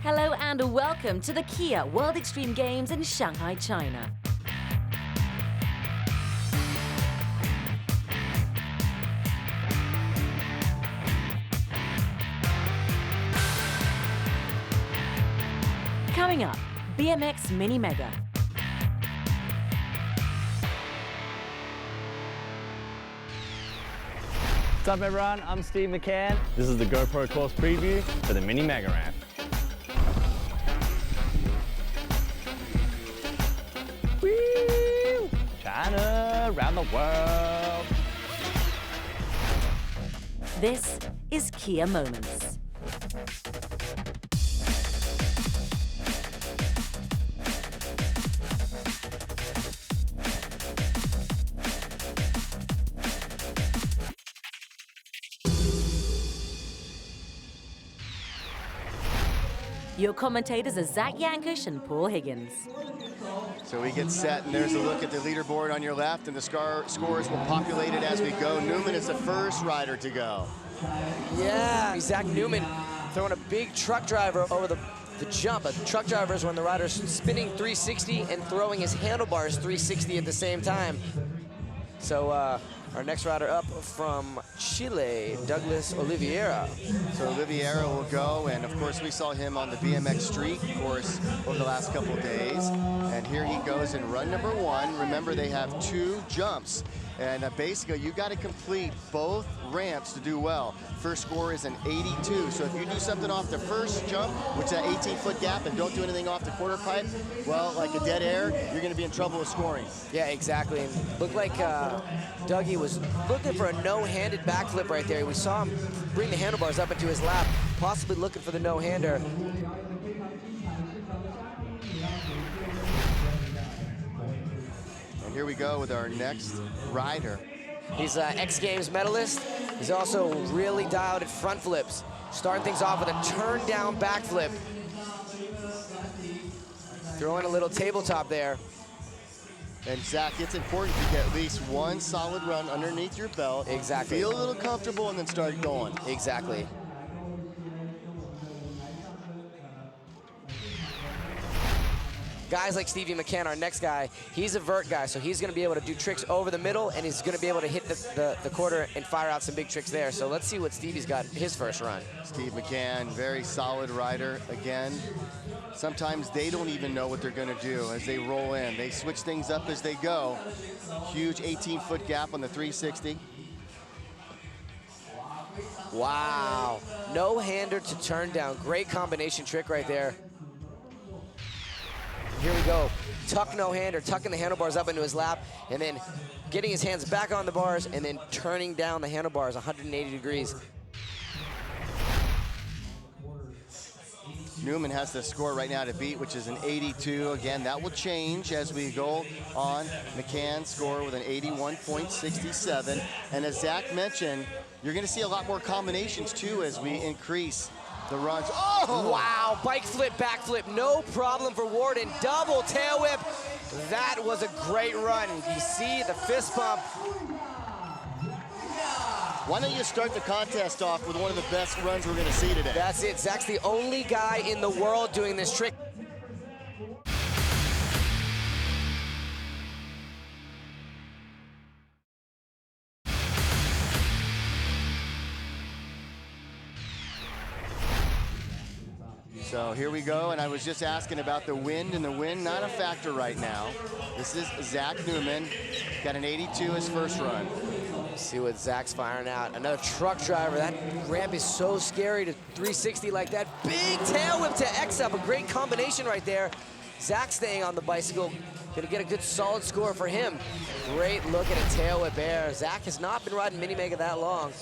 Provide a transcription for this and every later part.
Hello and welcome to the Kia World Extreme Games in Shanghai, China. Coming up, BMX MiniMega. What's up everyone, I'm Steve McCann. This is the GoPro course preview for the MiniMega ramp. Woo! China, around the world. This is Kia Moments. Your commentators are Zach Yankush and Paul Higgins. So we get set, and there's a look at the leaderboard on your left, and the scores will populate it as we go. Newman is the first rider to go. Yeah, Zach Newman throwing a big truck driver over the jump. A truck driver is when the rider's spinning 360 and throwing his handlebars 360 at the same time. So our next rider up from Chile, Douglas Oliveira. So Oliveira will go, and of course we saw him on the BMX Street course over the last couple of days. And here he goes in run number 1. Remember, they have 2 jumps. And basically, you got to complete both ramps to do well. First score is an 82. So if you do something off the first jump, which is an 18-foot gap, and don't do anything off the quarter pipe, well, like a dead air, you're going to be in trouble with scoring. Yeah, exactly. And looked like Dougie was looking for a no-handed backflip right there. We saw him bring the handlebars up into his lap, possibly looking for the no-hander. Here we go with our next rider. He's an X Games medalist. He's also really dialed at front flips. Starting things off with a turn down backflip. Throwing a little tabletop there. And Zach, it's important to get at least one solid run underneath your belt. Exactly. Feel a little comfortable and then start going. Exactly. Guys like Stevie McCann, our next guy, he's a vert guy, so he's going to be able to do tricks over the middle, and he's going to be able to hit the quarter and fire out some big tricks there. So let's see what Stevie's got his first run. Steve McCann, very solid rider. Again, sometimes they don't even know what they're going to do as they roll in. They switch things up as they go. Huge 18-foot gap on the 360. Wow. No-hander to turn down. Great combination trick right there. Here we go, tuck no-hander, tucking the handlebars up into his lap, and then getting his hands back on the bars, and then turning down the handlebars 180 degrees. Newman has the score right now to beat, which is an 82. Again, that will change as we go on. McCann's score with an 81.67. And as Zach mentioned, you're going to see a lot more combinations, too, as we increase the runs. Oh! Wow, bike flip, back flip, no problem for Warden. Double tail whip. That was a great run. You see the fist bump. Why don't you start the contest off with one of the best runs we're going to see today? That's it. Zach's the only guy in the world doing this trick. So here we go, and I was just asking about the wind, and the wind not a factor right now. This is Zach Newman, got an 82 his first run. See what Zach's firing out. Another truck driver. That ramp is so scary to 360 like that. Big tail whip to X up, a great combination right there. Zach staying on the bicycle, gonna get a good solid score for him. Great look at a tail whip air. Zach has not been riding MiniMega that long.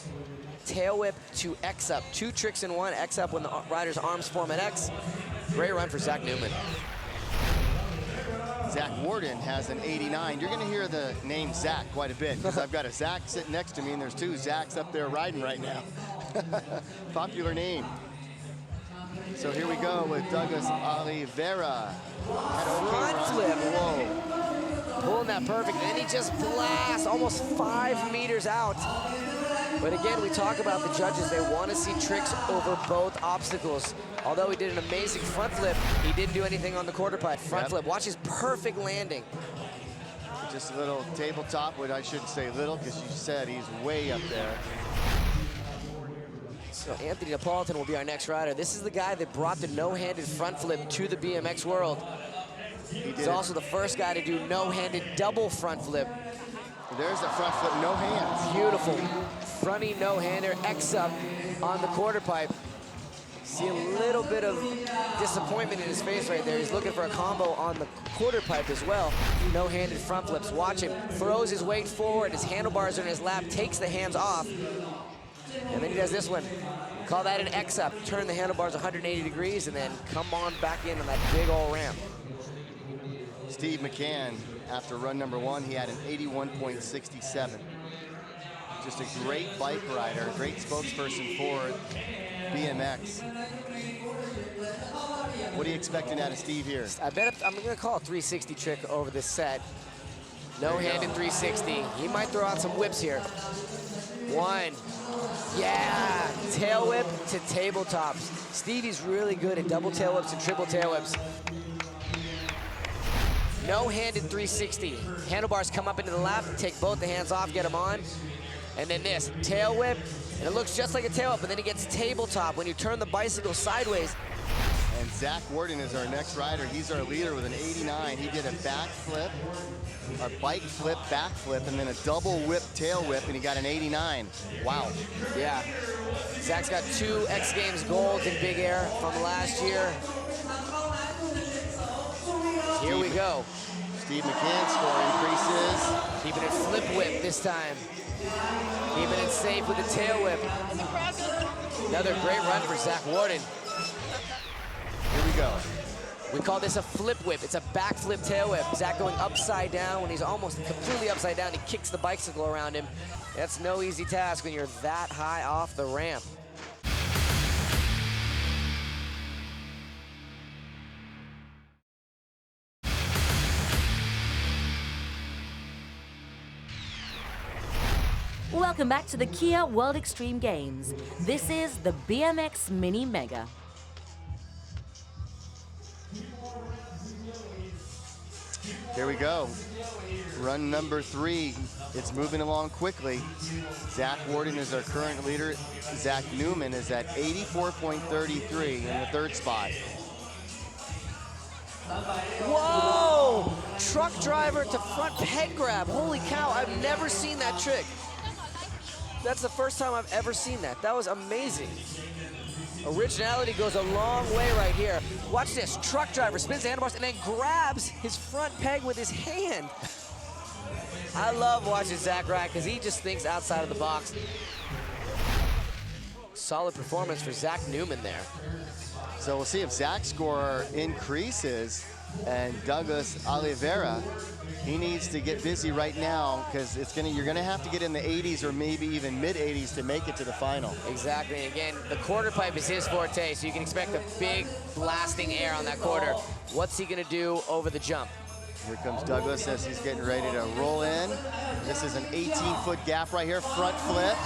Tail whip to X up. 2 tricks in one. X up when the rider's arms form an X. Great run for Zach Newman. Zach Warden has an 89. You're gonna hear the name Zach quite a bit because I've got a Zach sitting next to me and there's 2 Zachs up there riding right now. Popular name. So here we go with Douglas Oliveira. Front flip, whoa. Pulling that perfect, and then he just blasts almost 5 meters out. But again, we talk about the judges. They want to see tricks over both obstacles. Although he did an amazing front flip, he didn't do anything on the quarter pipe. Front flip, watch his perfect landing. Just a little tabletop, but I shouldn't say little because you said he's way up there. So Anthony Napolitan will be our next rider. This is the guy that brought the no-handed front flip to the BMX world. He's also the first guy to do no-handed double front flip. There's the front flip, no hands. Beautiful. Fronty no-hander, X-up on the quarter pipe. See a little bit of disappointment in his face right there. He's looking for a combo on the quarter pipe as well. No-handed front flips. Watch him. Throws his weight forward. His handlebars are in his lap. Takes the hands off. And then he does this one. Call that an X-up. Turn the handlebars 180 degrees and then come on back in on that big old ramp. Steve McCann, after run number 1, he had an 81.67. Just a great bike rider, great spokesperson for BMX. What are you expecting out of Steve here? I bet I'm going to call a 360 trick over this set. No-handed 360. He might throw out some whips here. 1. Yeah, tail whip to tabletops. Stevie's really good at double tail whips and triple tail whips. No-handed 360. Handlebars come up into the lap, take both the hands off, get them on. And then this, tail whip, and it looks just like a tail whip, but then he gets tabletop when you turn the bicycle sideways. And Zach Worden is our next rider. He's our leader with an 89. He did a back flip, a bike flip, back flip, and then a double whip, tail whip, and he got an 89. Wow. Yeah. Zach's got 2 X Games golds in big air from last year. Here we go. Steve McCann score increases. Keeping it flip whip this time. Keeping it safe with the tail whip. Another great run for Zach Worden. Here we go. We call this a flip whip. It's a back flip tail whip. Zach going upside down. When he's almost completely upside down, he kicks the bicycle around him. That's no easy task when you're that high off the ramp. Welcome back to the Kia World Extreme Games. This is the BMX MiniMega. Here we go. Run number 3. It's moving along quickly. Zach Worden is our current leader. Zach Newman is at 84.33 in the 3rd spot. Whoa! Truck driver to front peg grab. Holy cow, I've never seen that trick. That's the first time I've ever seen that. That was amazing. Originality goes a long way right here. Watch this, truck driver spins the handlebars and then grabs his front peg with his hand. I love watching Zach ride because he just thinks outside of the box. Solid performance for Zach Newman there. So we'll see if Zach's score increases and Douglas Oliveira, he needs to get busy right now because you're gonna have to get in the 80s or maybe even mid 80s to make it to the final. Exactly, and again, the quarter pipe is his forte, so you can expect a big blasting air on that quarter. What's he gonna do over the jump? Here comes Douglas as he's getting ready to roll in. This is an 18-foot gap right here, front flip.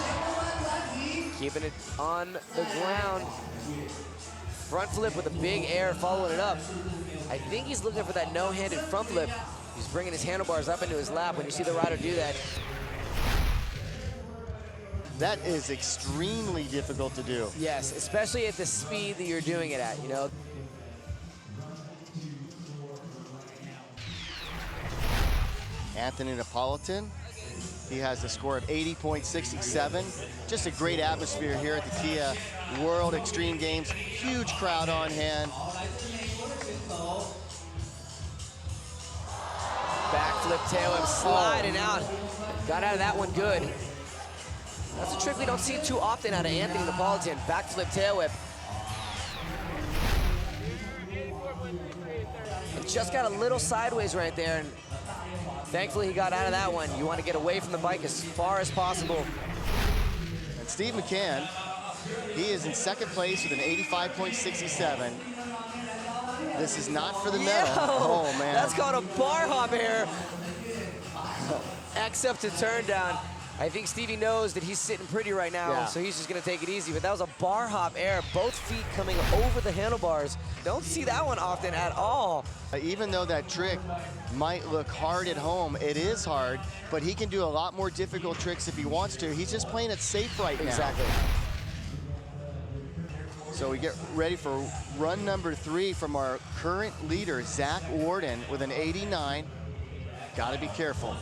Keeping it on the ground. Front flip with a big air, following it up. I think he's looking for that no-handed front flip. He's bringing his handlebars up into his lap when you see the rider do that. That is extremely difficult to do. Yes, especially at the speed that you're doing it at, you know. Anthony Napolitan, he has a score of 80.67. Just a great atmosphere here at the Kia World Extreme Games. Huge crowd on hand. Backflip tail whip sliding out. Got out of that one good. That's a trick we don't see too often out of Anthony Napolitan. Backflip tail whip. And just got a little sideways right there. And thankfully he got out of that one. You want to get away from the bike as far as possible. And Steve McCann, he is in 2nd place with an 85.67. This is not for the medal. Oh, man. That's called a bar hop here. X up to turn down. I think Stevie knows that he's sitting pretty right now, Yeah. so he's just gonna take it easy. But that was a bar hop air, both feet coming over the handlebars. Don't see that one often at all. Even though that trick might look hard at home, it is hard, but he can do a lot more difficult tricks if he wants to. He's just playing it safe right now. Exactly. So we get ready for run number 3 from our current leader, Zach Warden, with an 89. Gotta be careful.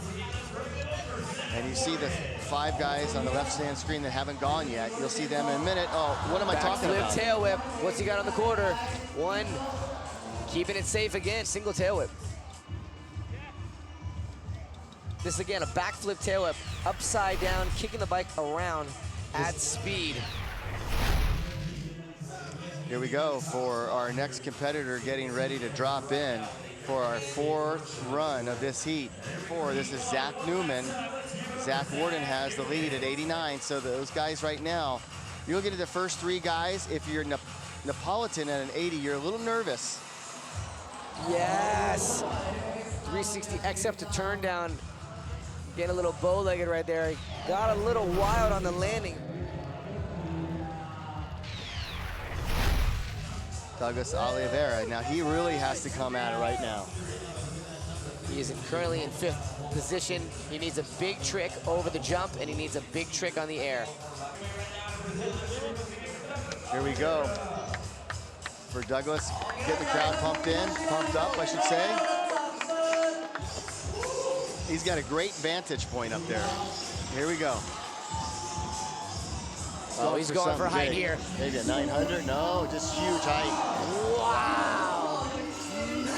And you see the 5 guys on the left-hand screen that haven't gone yet. You'll see them in a minute. Oh, what am I talking Backflip about? tail whip. What's he got on the quarter? 1. Keeping it safe again. Single tail whip. This again, a backflip tail whip. Upside down, kicking the bike around at speed. Here we go for our next competitor getting ready to drop in for our 4th run of this heat. This is Zach Newman. Zach Warden has the lead at 89, so those guys right now, you'll get to the first 3 guys. If you're Neapolitan at an 80, you're a little nervous. Yes. 360 X up to turn down. Getting a little bow-legged right there. Got a little wild on the landing. Douglas Oliveira, now he really has to come at it right now. He is currently in 5th position. He needs a big trick over the jump, and he needs a big trick on the air. Here we go. For Douglas, get the crowd pumped up, I should say. He's got a great vantage point up there. Here we go. Oh, he's going for height here. Maybe a 900? No, just huge height. Wow!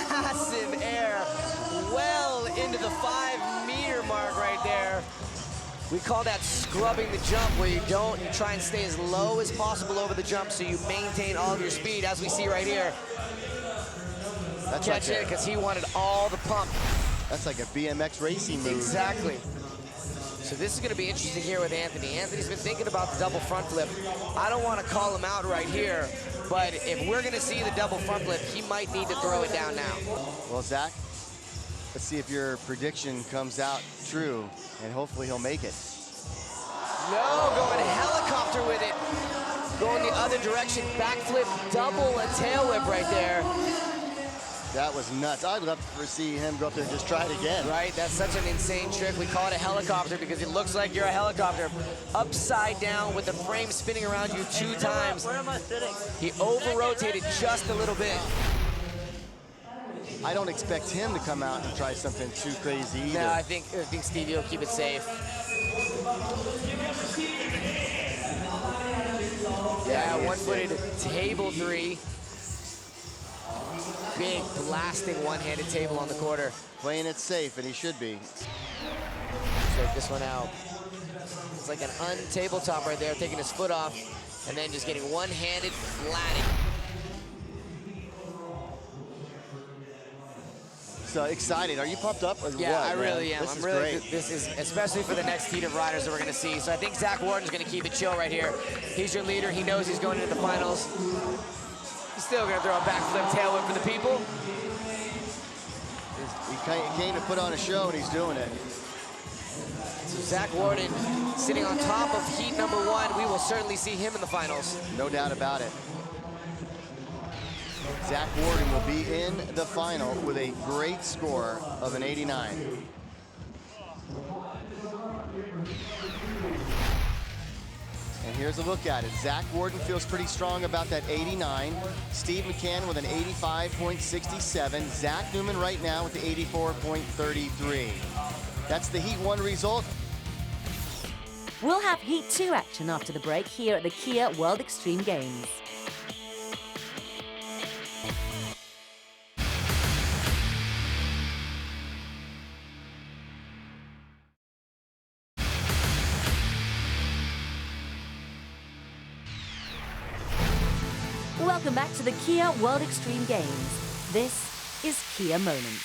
Massive air. Well into the 5-meter mark right there. We call that scrubbing the jump, where you try and stay as low as possible over the jump so you maintain all of your speed, as we see right here. That's Catch it, because he wanted all the pump. That's like a BMX racing move. Exactly. So this is going to be interesting here with Anthony. Anthony's been thinking about the double front flip. I don't want to call him out right here, but if we're going to see the double front flip, he might need to throw it down now. Well, Zach, let's see if your prediction comes out true, and hopefully he'll make it. No, going helicopter with it. Going the other direction, backflip, double a tail whip right there. That was nuts. I'd love to see him go up there and just try it again. Right, that's such an insane trick. We call it a helicopter because it looks like you're a helicopter. Upside down with the frame spinning around you 2 times. Where am I sitting? He over-rotated just a little bit. I don't expect him to come out and try something too crazy either. No, I think Stevie will keep it safe. Yeah, one-footed table 3. Big blasting one-handed table on the quarter. Playing it safe, and he should be. Check this one out. It's like an un-tabletop right there, taking his foot off, and then just getting one-handed flatting. So excited. Are you pumped up? Or Yeah, what, I really am. This I'm is really. great. This is especially for the next heat of riders that we're going to see. So I think Zach Warden's going to keep it chill right here. He's your leader. He knows he's going into the finals. He's still going to throw a backflip tail whip for the people. He came to put on a show, and he's doing it. So Zach Warden sitting on top of heat number 1. We will certainly see him in the finals. No doubt about it. Zach Warden will be in the final with a great score of an 89. And here's a look at it. Zach Warden feels pretty strong about that 89. Steve McCann with an 85.67. Zach Newman right now with the 84.33. That's the Heat 1 result. We'll have Heat 2 action after the break here at the Kia World Extreme Games. Welcome back to the Kia World Extreme Games. This is Kia Moments.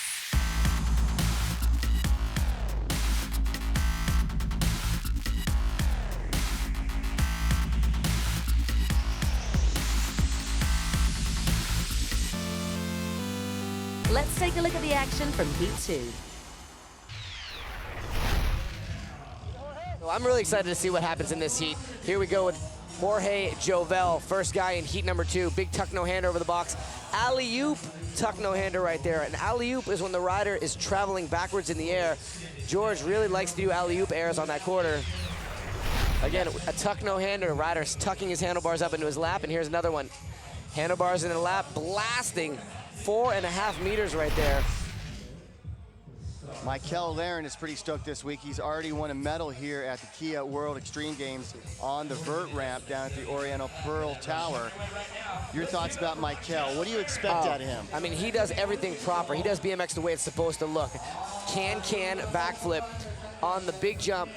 Let's take a look at the action from Heat 2. So I'm really excited to see what happens in this heat. Here we go with Jorge Jovel, first guy in heat number 2. Big tuck no-hander over the box. Alley-oop tuck no-hander right there. An alley-oop is when the rider is traveling backwards in the air. George really likes to do alley-oop airs on that quarter. Again, a tuck no-hander, rider's tucking his handlebars up into his lap, and here's another one. Handlebars in the lap, blasting 4.5 meters right there. Michael Laren is pretty stoked this week. He's already won a medal here at the Kia World Extreme Games on the vert ramp down at the Oriental Pearl Tower. Your thoughts about Michael? What do you expect out of him? I mean, he does everything proper. He does BMX the way it's supposed to look. Can backflip on the big jump.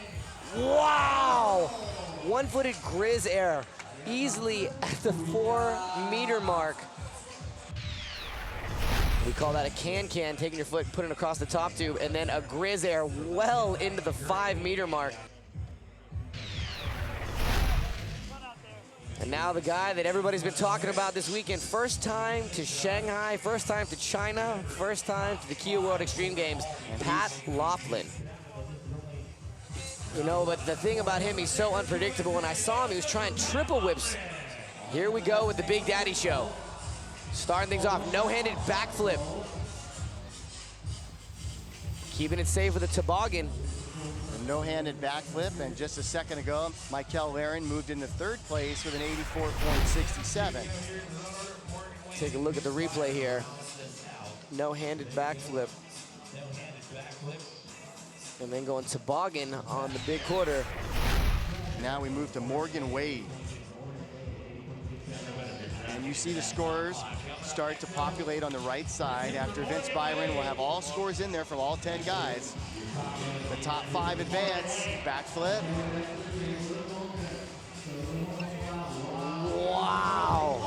Wow! One-footed Grizz air, easily at the 4-meter mark. We call that a can, taking your foot, putting it across the top tube, and then a Grizz air well into the 5-meter mark. And now the guy that everybody's been talking about this weekend, first time to Shanghai, first time to China, first time to the Kia World Extreme Games, Pat Laughlin. You know, but the thing about him, he's so unpredictable. When I saw him, he was trying triple whips. Here we go with the Big Daddy show. Starting things off, no-handed backflip. Keeping it safe with a toboggan. A no-handed backflip, and just a second ago, Michael Laren moved into 3rd place with an 84.67. Take a look at the replay here. No-handed backflip. And then going toboggan on the big quarter. Now we move to Morgan Wade. And you see the scorers start to populate on the right side. After Vince Byron will have all scores in there from all 10 guys. The top 5 advance, backflip. Wow.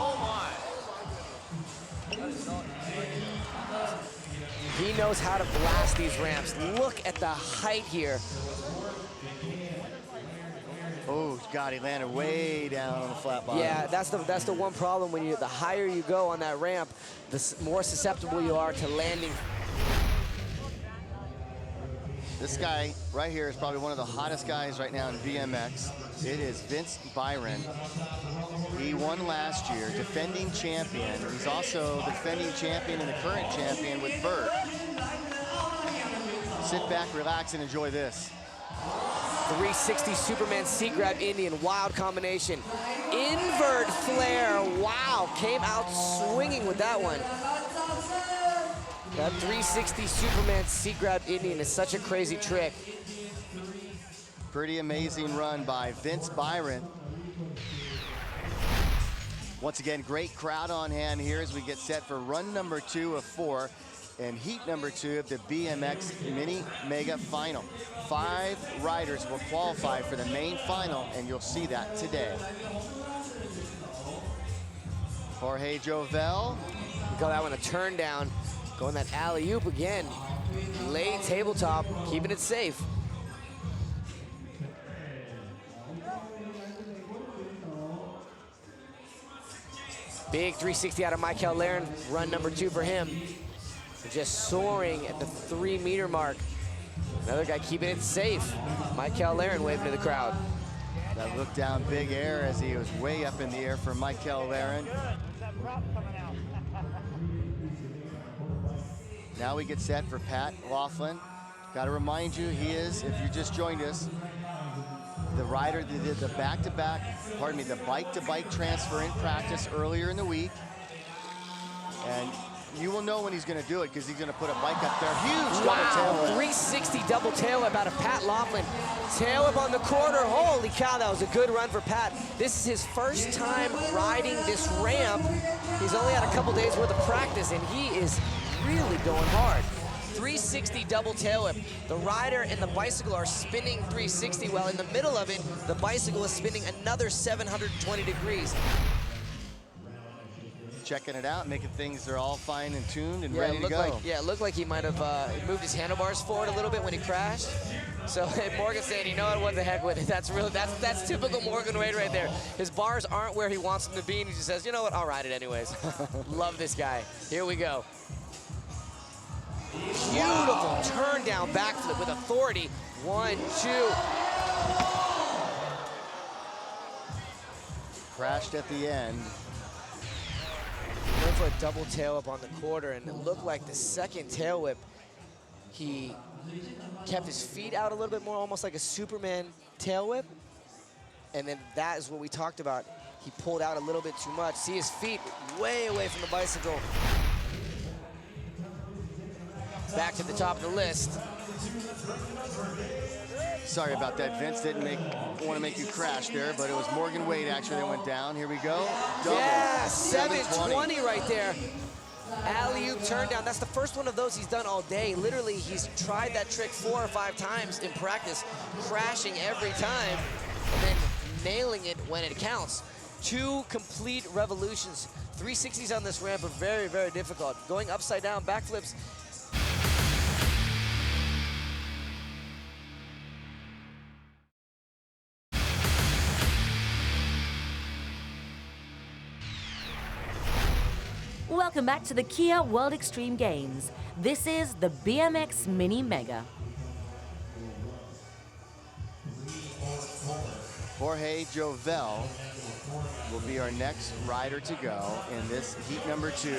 He knows how to blast these ramps. Look at the height here. Oh, God, he landed way down on the flat bottom. Yeah, that's the one problem. When the higher you go on that ramp, the more susceptible you are to landing. This guy right here is probably one of the hottest guys right now in BMX. It is Vince Byron. He won last year, defending champion. He's also the defending champion and the current champion with vert. Sit back, relax, and enjoy this. 360 Superman seat grab Indian, wild combination. Invert flare, wow, came out swinging with that one. That 360 Superman seat grab Indian is such a crazy trick. Pretty amazing run by Vince Byron. Once again, great crowd on hand here as we get set for run number 2 of 4 and heat number 2 of the BMX MiniMega Final. 5 riders will qualify for the main final, and you'll see that today. Jorge Jovel. We call that one a turn down. Going that alley-oop again. Late tabletop, keeping it safe. Big 360 out of Michael Laren, run number 2 for him. Just soaring at the 3-meter mark. Another guy keeping it safe. Michael Laren waving to the crowd. That look down big air as he was way up in the air for Michael Laren. Now we get set for Pat Laughlin. Got to remind you, he is, if you just joined us, the rider that did the the bike-to-bike transfer in practice earlier in the week. And you will know when he's going to do it because he's going to put a bike up there. Huge double tail whip. 360 double tail whip out of Pat Laughlin. Tail whip on the quarter. Holy cow, that was a good run for Pat. This is his first time riding this ramp. He's only had a couple days worth of practice, and he is really going hard. 360 double tail whip. The rider and the bicycle are spinning 360, while in the middle of it, the bicycle is spinning another 720 degrees. Checking it out, making things are all fine and tuned and ready to go. It looked like he might have moved his handlebars forward a little bit when he crashed. So Morgan's saying, you know what the heck with it. That's typical Morgan Wade right there. His bars aren't where he wants them to be, and he just says, you know what, I'll ride it anyways. Love this guy. Here we go. Beautiful turn down backflip with authority. 1, 2. crashed at the end. He went for a double tail whip on the quarter, and it looked like the second tail whip, he kept his feet out a little bit more, almost like a Superman tail whip. And then that is what we talked about. He pulled out a little bit too much. See his feet way away from the bicycle. Back to the top of the list. Sorry about that, Vince. Didn't want to make you crash there, but it was Morgan Wade actually that went down. Here we go. Double. Yeah, 720 right there. Alley-oop turn down. That's the first one of those he's done all day. Literally, he's tried that trick 4 or 5 times in practice, crashing every time, and then nailing it when it counts. 2 complete revolutions. 360s on this ramp are very, very difficult. Going upside down backflips. Welcome back to the Kia World Extreme Games. This is the BMX MiniMega. Jorge Jovel will be our next rider to go in this heat number 2,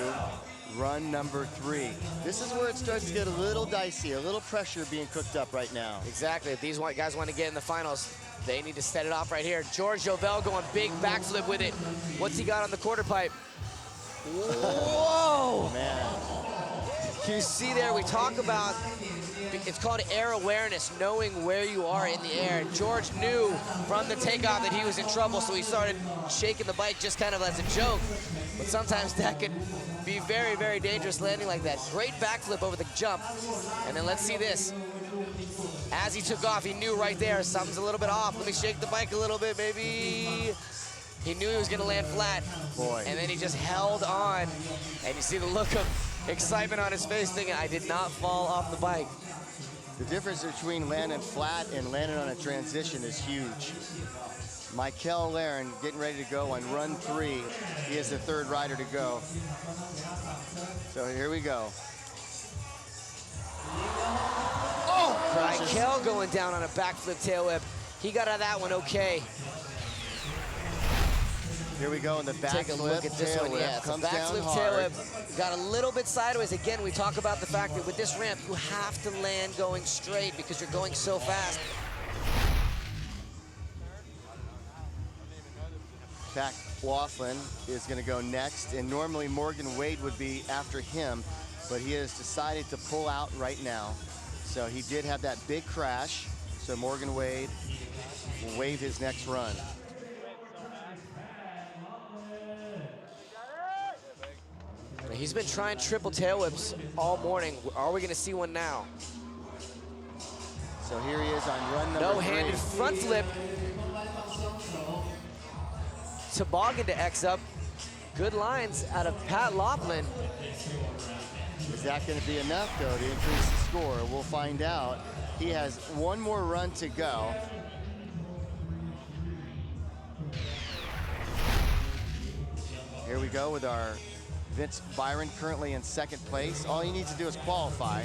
run number 3. This is where it starts to get a little dicey, a little pressure being cooked up right now. Exactly. If these guys want to get in the finals, they need to set it off right here. George Jovel going big backflip with it. What's he got on the quarter pipe? Whoa! Man. You see there, we talk about, it's called air awareness, knowing where you are in the air. George knew from the takeoff that he was in trouble, so he started shaking the bike just kind of as a joke. But sometimes that could be very, very dangerous landing like that. Great backflip over the jump. And then let's see this. As he took off, he knew right there, something's a little bit off. Let me shake the bike a little bit, maybe. He knew he was gonna land flat. Boy. And then he just held on. And you see the look of excitement on his face, thinking, I did not fall off the bike. The difference between landing flat and landing on a transition is huge. Michael Laren getting ready to go on run 3. He is the 3rd rider to go. So here we go. Oh! Michael going down on a backflip tail whip. He got out of that one okay. Here we go in the backflip. Take a look at this one, yeah. Comes down Backflip tail hard. whip. Got a little bit sideways. Again, we talk about the fact that with this ramp, you have to land going straight because you're going so fast. Jack Laughlin is going to go next, and normally Morgan Wade would be after him, but he has decided to pull out right now. So he did have that big crash, so Morgan Wade will waive his next run. He's been trying triple tail whips all morning. Are we going to see one now? So here he is on run number 3. No-handed front flip. Toboggan to X up. Good lines out of Pat Laughlin. Is that going to be enough, though, to increase the score? We'll find out. He has one more run to go. Here we go with our Vince Byron currently in 2nd place. All he needs to do is qualify.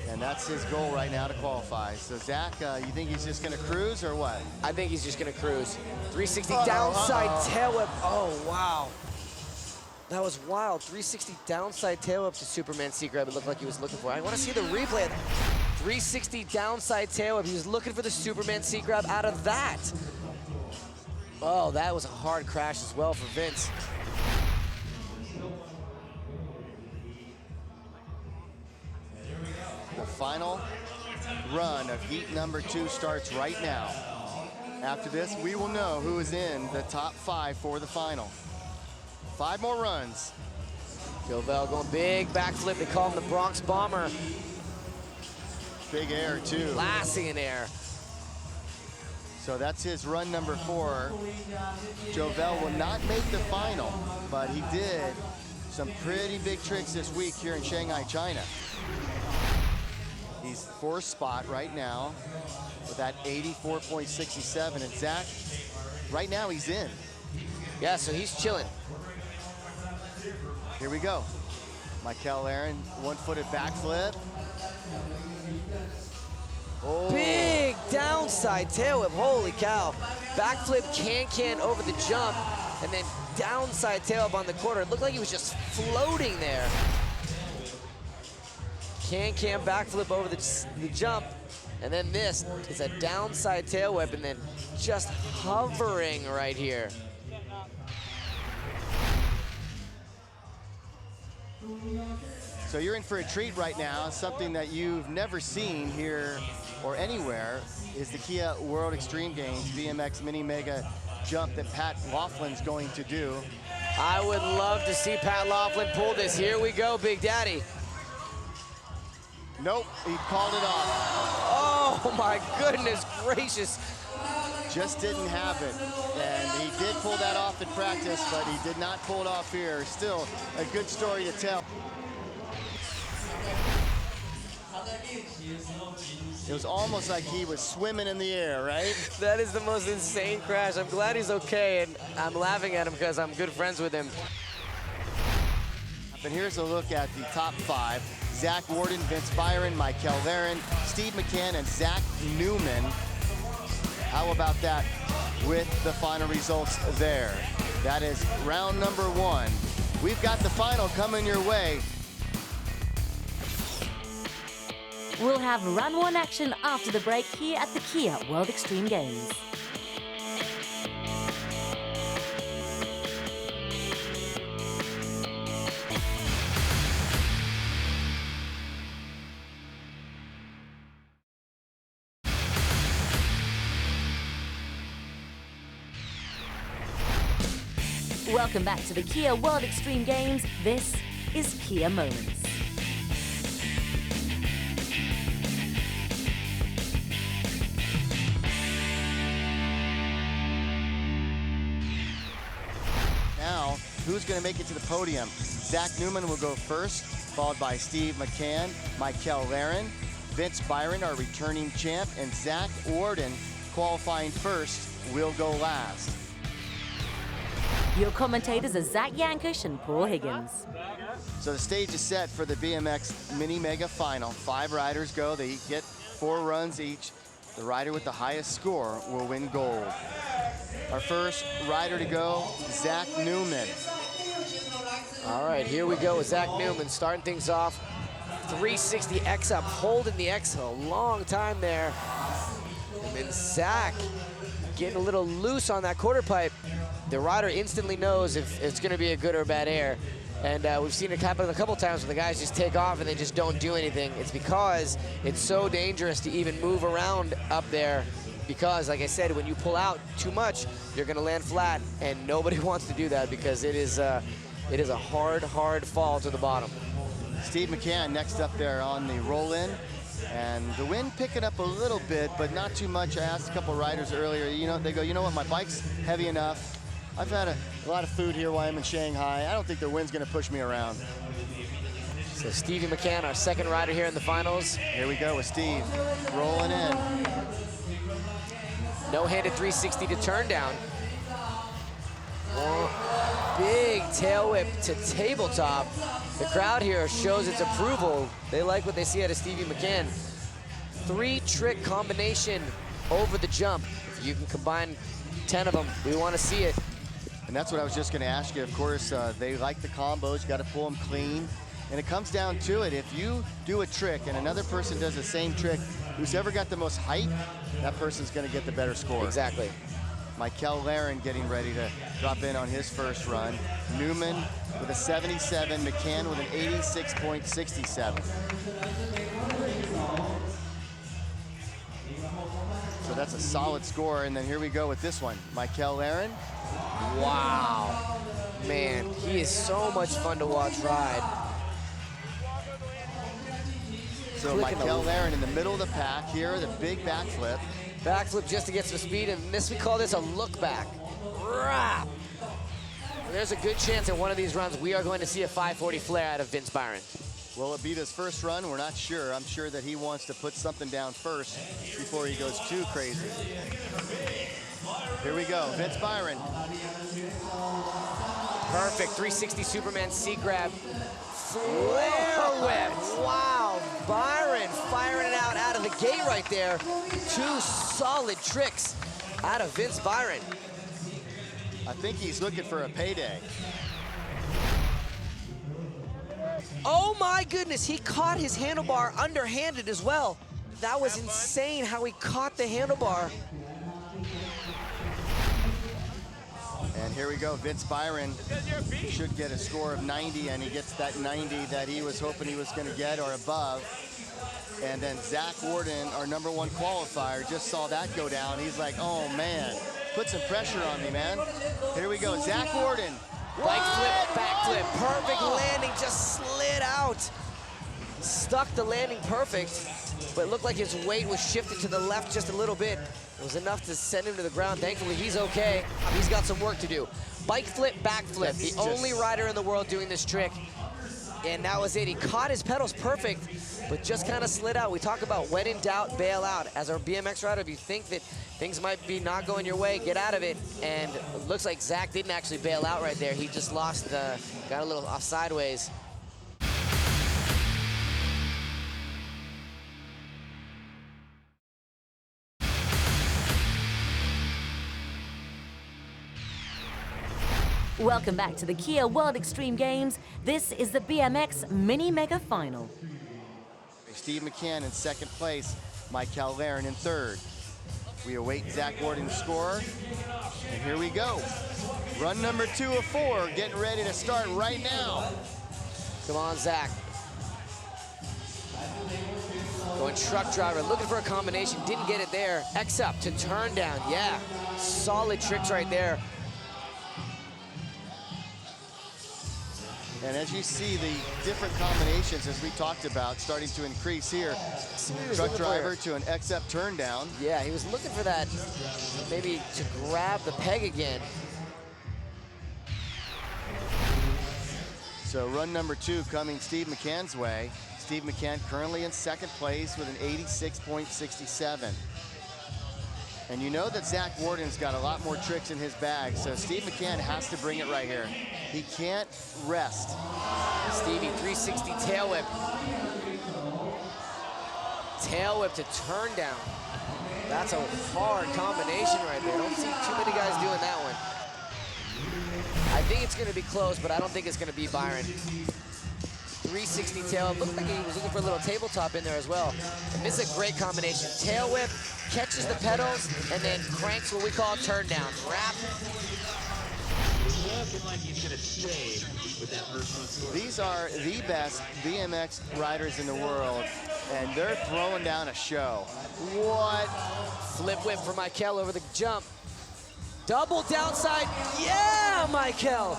And that's his goal right now, to qualify. So Zach, you think he's just gonna cruise or what? I think he's just gonna cruise. 360 downside tail whip. Oh, wow. That was wild. 360 downside tail whip to Superman C grab. It looked like he was looking for. I wanna see the replay of that. 360 downside tail whip. He was looking for the Superman C grab out of that. Oh, that was a hard crash as well for Vince. The final run of heat number 2 starts right now. After this, we will know who is in the top 5 for the final. 5 more runs. Jovel going big backflip. They call him the Bronx Bomber. Big air, too. Blasting in air. So that's his run number 4. Jovel will not make the final, but he did some pretty big tricks this week here in Shanghai, China. He's 4th spot right now with that 84.67. And Zach, right now he's in. Yeah, so he's chilling. Here we go. Michael Aaron, 1-footed backflip. Oh. Big downside tail whip, holy cow. backflip can over the jump, and then downside tail up on the quarter. It looked like he was just floating there. Can backflip over the jump, and then this is a downside tail whip, and then just hovering right here. So you're in for a treat right now. Something that you've never seen here or anywhere is the Kia World Extreme Games BMX MiniMega jump that Pat Laughlin's going to do. I would love to see Pat Laughlin pull this. Here we go, Big Daddy. Nope, he called it off. Oh my goodness gracious. Just didn't have it. And he did pull that off in practice, but he did not pull it off here. Still a good story to tell. It was almost like he was swimming in the air, right? That is the most insane crash. I'm glad he's okay, and I'm laughing at him because I'm good friends with him. And here's a look at the top 5. Zach Warden, Vince Byron, Michael Larin, Steve McCann, and Zach Newman. How about that with the final results there? That is round number 1. We've got the final coming your way. We'll have Run 1 action after the break here at the Kia World Extreme Games. Welcome back to the Kia World Extreme Games. This is Kia Moments. Now, who's going to make it to the podium? Zach Newman will go first, followed by Steve McCann, Michael Larin, Vince Byron, our returning champ, and Zach Warden, qualifying first, will go last. Your commentators are Zach Yankush and Paul Higgins. So the stage is set for the BMX MiniMega final. 5 riders go. They get 4 runs each. The rider with the highest score will win gold. Our first rider to go, Zach Newman. All right, here we go with Zach Newman starting things off. 360 X up, holding the X a long time there. And then Zach getting a little loose on that quarter pipe. The rider instantly knows if it's going to be a good or bad air. And we've seen it happen a couple times when the guys just take off and they just don't do anything. It's because it's so dangerous to even move around up there. Because, like I said, when you pull out too much, you're going to land flat. And nobody wants to do that because it is a hard, hard fall to the bottom. Steve McCann next up there on the roll-in. And the wind picking up a little bit, but not too much. I asked a couple riders earlier, they go, you know what, my bike's heavy enough. I've had a lot of food here while I'm in Shanghai. I don't think the wind's going to push me around. So Stevie McCann, our second rider here in the finals. Here we go with Steve, rolling in. No-handed 360 to turn down. Big tail whip to tabletop. The crowd here shows its approval. They like what they see out of Stevie McCann. 3-trick combination over the jump. If you can combine 10 of them, we want to see it. And that's what I was just going to ask you. Of course, they like the combos. You got to pull them clean. And it comes down to it. If you do a trick and another person does the same trick, who's ever got the most height, that person's going to get the better score. Exactly. Michael Larin getting ready to drop in on his first run. Newman with a 77, McCann with an 86.67. So that's a solid score. And then here we go with this one. Michael Larin. Wow. Man, he is so much fun to watch ride. So Michael Larin in the middle of the pack here, the big backflip. Backflip just to get some speed, and we call this a look back. Rah! There's a good chance in one of these runs we are going to see a 540 flare out of Vince Byron. Will it be his first run? We're not sure. I'm sure that he wants to put something down first before he goes too crazy. Here we go, Vince Byron. Perfect, 360 Superman C-grab. Flare whip, wow. Byron firing it out of the gate right there. 2 solid tricks. out of Vince Byron. I think he's looking for a payday. Oh my goodness, he caught his handlebar underhanded as well. That was insane how he caught the handlebar. And here we go, Vince Byron should get a score of 90, and he gets that 90 that he was hoping he was gonna get or above. And then Zach Warden, our #1 qualifier, just saw that go down. He's like, oh man, put some pressure on me, man. Here we go, Zach Warden. Bike flip, back flip, perfect landing, just slid out. Stuck the landing perfect, but it looked like his weight was shifted to the left just a little bit. It was enough to send him to the ground. Thankfully, he's okay. He's got some work to do. Bike flip, back flip, the only rider in the world doing this trick. And that was it. He caught his pedals perfect, but just kind of slid out. We talk about when in doubt, bail out. As our BMX rider, if you think that things might be not going your way, get out of it. And it looks like Zach didn't actually bail out right there. He just lost, got a little off sideways. Welcome back to the Kia World Extreme Games. This is the BMX MiniMega Final. Steve McCann in second place, Mike Calvaren in third. We await Zach Warden's score, and here we go. Run #2 of 4, getting ready to start right now. Come on, Zach. Going truck driver, looking for a combination, didn't get it there. X up to turn down, yeah. Solid tricks right there. And as you see, the different combinations, as we talked about, starting to increase here. Truck driver to an X-up turn down. Yeah, he was looking for that, maybe to grab the peg again. So run #2 coming Steve McCann's way. Steve McCann currently in second place with an 86.67. And you know that Zach Warden's got a lot more tricks in his bag, so Steve McCann has to bring it right here. He can't rest. Stevie, 360 tail whip. Tail whip to turn down. That's a hard combination right there. Don't see too many guys doing that one. I think it's gonna be close, but I don't think it's gonna be Byron. 360 tail whip. Looked like he was looking for a little tabletop in there as well. And this is a great combination. Tail whip, catches the pedals, and then cranks what we call turn down. Wrap. These are the best BMX riders in the world, and they're throwing down a show. What? Flip whip for Michael over the jump. Double downside, yeah, Michael!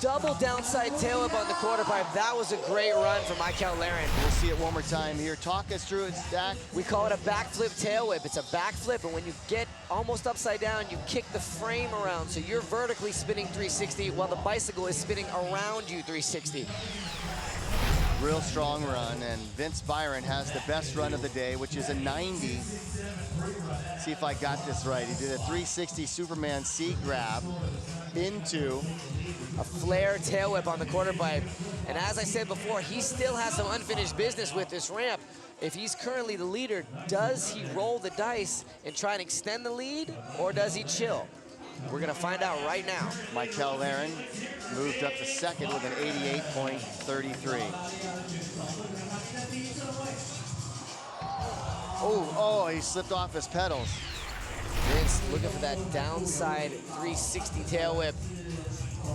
Double downside tail whip on the quarter pipe. That was a great run for Michael Laren. We'll see it one more time here. Talk us through it, Zach. We call it a backflip tail whip. It's a backflip, and when you get almost upside down, you kick the frame around. So you're vertically spinning 360 while the bicycle is spinning around you 360. Real strong run, and Vince Byron has the best run of the day, which is a 90. See if I got this right. He did a 360 Superman seat grab into a flare tail whip on the quarter pipe. And as I said before, he still has some unfinished business with this ramp. If he's currently the leader, does he roll the dice and try and extend the lead, or does he chill? We're gonna find out right now. Michael Laren moved up to second with an 88.33. Oh, he slipped off his pedals. Vince looking for that downside 360 tail whip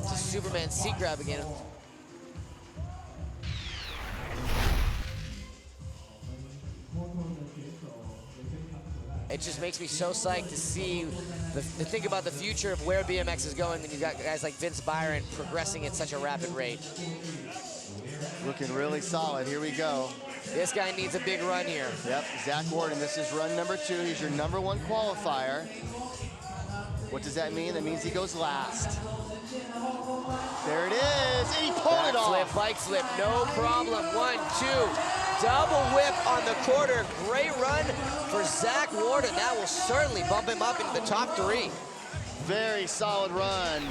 to Superman seat grab again. It just makes me so psyched to see, to think about the future of where BMX is going when you've got guys like Vince Byron progressing at such a rapid rate. Looking really solid. Here we go. This guy needs a big run here. Yep, Zach Warden, this is run #2. He's your #1 qualifier. What does that mean? That means he goes last. There it is, and he pulled it off. Flip, bike flip, no problem. 1, 2, double whip on the quarter. Great run for Zach Warden. That will certainly bump him up into the top 3. Very solid run.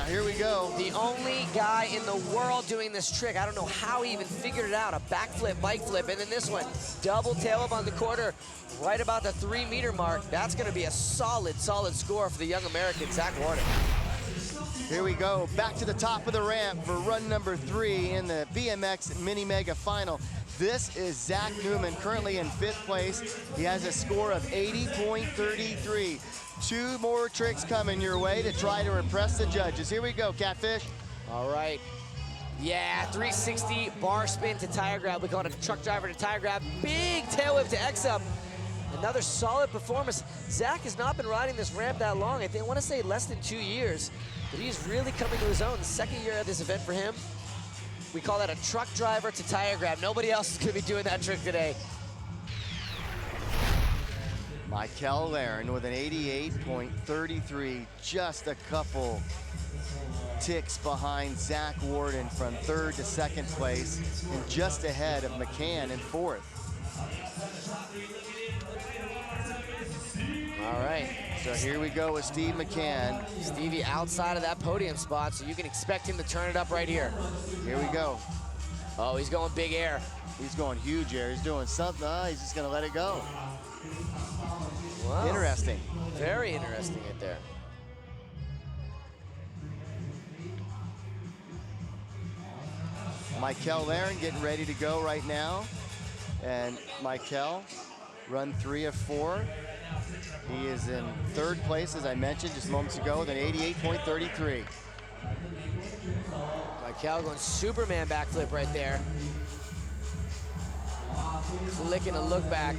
here we go. The only guy in the world doing this trick. I don't know how he even figured it out. A backflip, bike flip, and then this one. Double tail up on the quarter, right about the 3-meter mark. That's gonna be a solid, solid score for the young American, Zach Warden. Here we go, back to the top of the ramp for run number 3 in the BMX MiniMega final. This is Zach Newman, currently in 5th place. He has a score of 80.33. 2 more tricks coming your way to try to impress the judges. Here we go, Catfish. All right. Yeah, 360 bar spin to tire grab. We call it a truck driver to tire grab. Big tail whip to X up. Another solid performance. Zach has not been riding this ramp that long. I want to say less than 2 years, but he's really coming to his own. The 2nd year of this event for him. We call that a truck driver to tire grab. Nobody else is going to be doing that trick today. Michael Laren with an 88.33, just a couple ticks behind Zach Warden from 3rd to 2nd place, and just ahead of McCann in 4th. All right. So here we go with Steve McCann. Stevie outside of that podium spot, so you can expect him to turn it up right here. Here we go. Oh, he's going big air. He's going huge air. He's doing something. He's just going to let it go. Wow. Interesting. Very interesting right there. Michael Laren getting ready to go right now. And Michael, run 3 of 4. He is in 3rd place, as I mentioned just moments ago, with an 88.33. Michael going Superman backflip right there. Flicking a look back.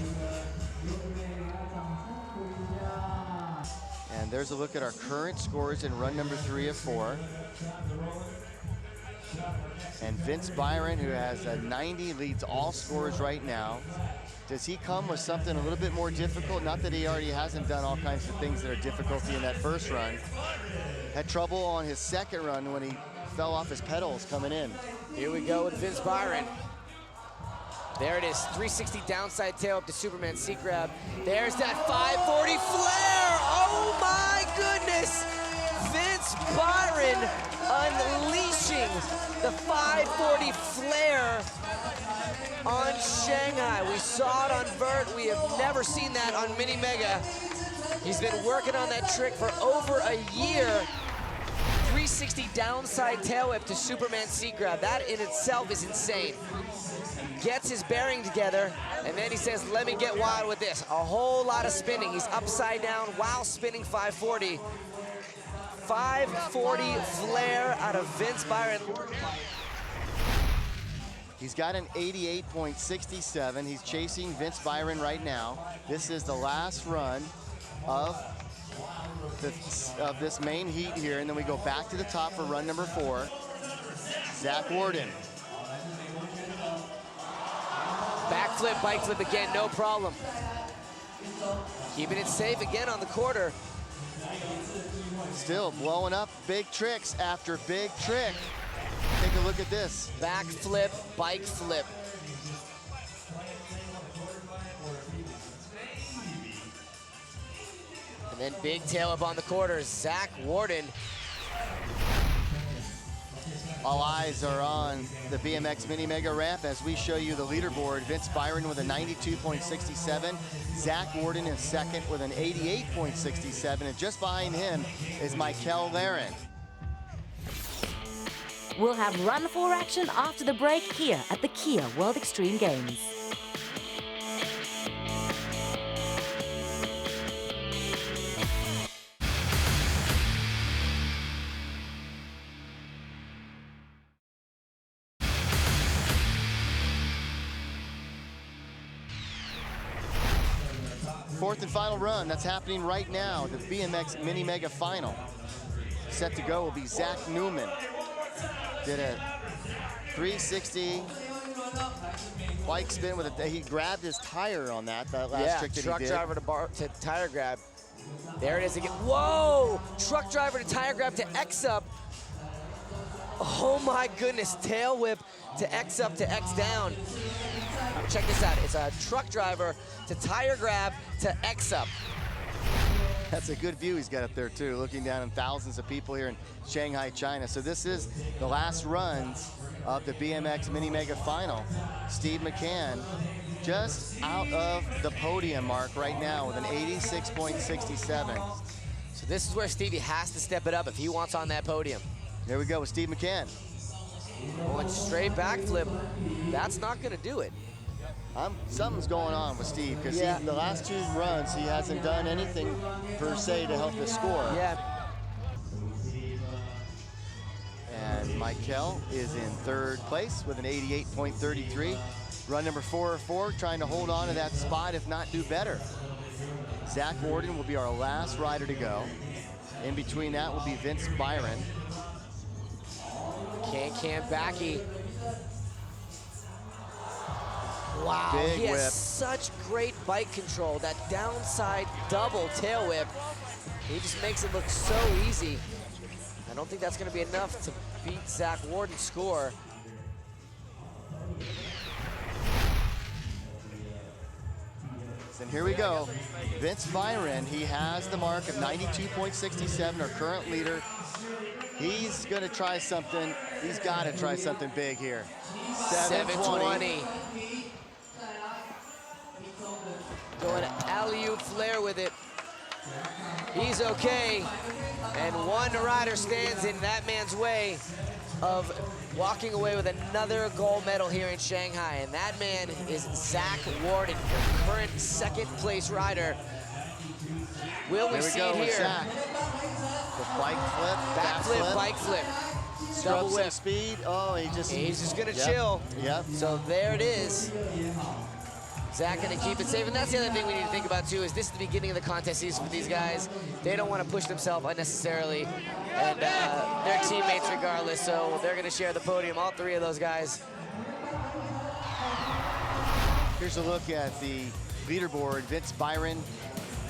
And there's a look at our current scores in run number 3 of 4. And Vince Byron, who has a 90, leads all scores right now. Does he come with something a little bit more difficult? Not that he already hasn't done all kinds of things that are difficulty in that first run. Had trouble on his 2nd run when he fell off his pedals coming in. Here we go with Vince Byron. There it is, 360 downside tail up to Superman seat grab. There's that 540 flare. Oh my goodness. Vince Byron unleashing the 540 flare on Shanghai. We saw it on vert. We have never seen that on MiniMega. He's been working on that trick for over a year. 360 downside tail whip to Superman seat grab. That in itself is insane. Gets his bearing together, and then he says, let me get wild with this. A whole lot of spinning. He's upside down while spinning 540. 540 flare out of Vince Byron. He's got an 88.67. He's chasing Vince Byron right now. This is the last run of this main heat here, and then we go back to the top for run number 4. Zach Warden. Backflip, bike flip again, no problem. Keeping it safe again on the quarter. Still blowing up big tricks after big trick. Take a look at this. Backflip, bike flip. And then big tail up on the quarter, Zach Warden. All eyes are on the BMX MiniMega ramp as we show you the leaderboard. Vince Byron with a 92.67. Zach Warden is 2nd with an 88.67. And just behind him is Michael Laren. We'll have Run 4 action after the break here at the Kia World Extreme Games. Fourth and final run, that's happening right now, the BMX MiniMega final. Set to go will be Zach Newman. Did a 360 bike spin with he grabbed his tire on that last trick that truck he did. driver to tire grab. There it is again. Whoa! Truck driver to tire grab to X up. Oh my goodness, tail whip to X up to X down. Check this out, it's a truck driver to tire grab to X up. That's a good view he's got up there too, looking down on thousands of people here in Shanghai, China. So this is the last runs of the BMX MiniMega final. Steve McCann just out of the podium mark right now with an 86.67. So this is where Stevie has to step it up if he wants on that podium. There we go with Steve McCann. Going straight backflip. That's not going to do it. Something's going on with Steve because the last 2 runs he hasn't done anything per se to help his score. Yeah. And Michael is in 3rd place with an 88.33. Run number 404, trying to hold on to that spot, if not do better. Zach Warden will be our last rider to go. In between that will be Vince Byron. Can Backy. Wow, Big he whip. has such great bike control. That downside double tail whip, he just makes it look so easy. I don't think that's going to be enough to beat Zach Warden's score. And here we go. Vince Byron, he has the mark of 92.67, our current leader. He's going to try something. He's got to try something big here. 720. Going alley-oop flare with it. He's okay. And one rider stands in that man's way of walking away with another gold medal here in Shanghai. And that man is Zach Warden, the current 2nd place rider. Will we see it here? Zach. The bike flip, Backflip, bike flip. Double whip. Speed. Oh, he's just gonna chill. Yep. So there it is. Zach gonna keep it safe, and that's the other thing we need to think about too, is this is the beginning of the contest season for these guys. They don't want to push themselves unnecessarily, and they're teammates regardless, so they're gonna share the podium, all 3 of those guys. Here's a look at the leaderboard. Vince Byron,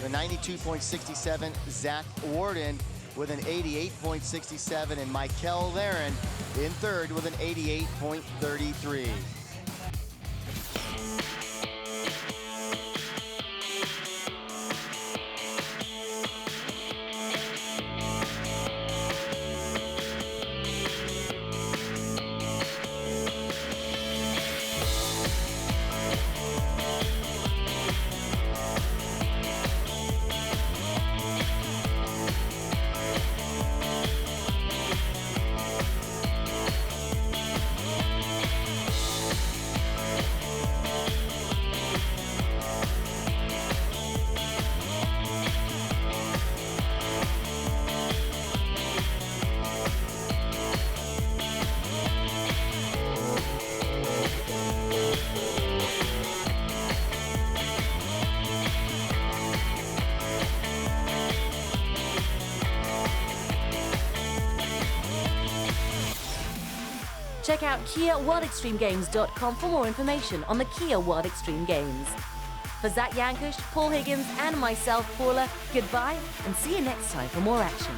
the 92.67, Zach Warden with an 88.67, and Michael Laren in 3rd with an 88.33. Check out KiaWorldExtremeGames.com for more information on the Kia World Extreme Games. For Zach Yankush, Paul Higgins, and myself, Paula, goodbye, and see you next time for more action.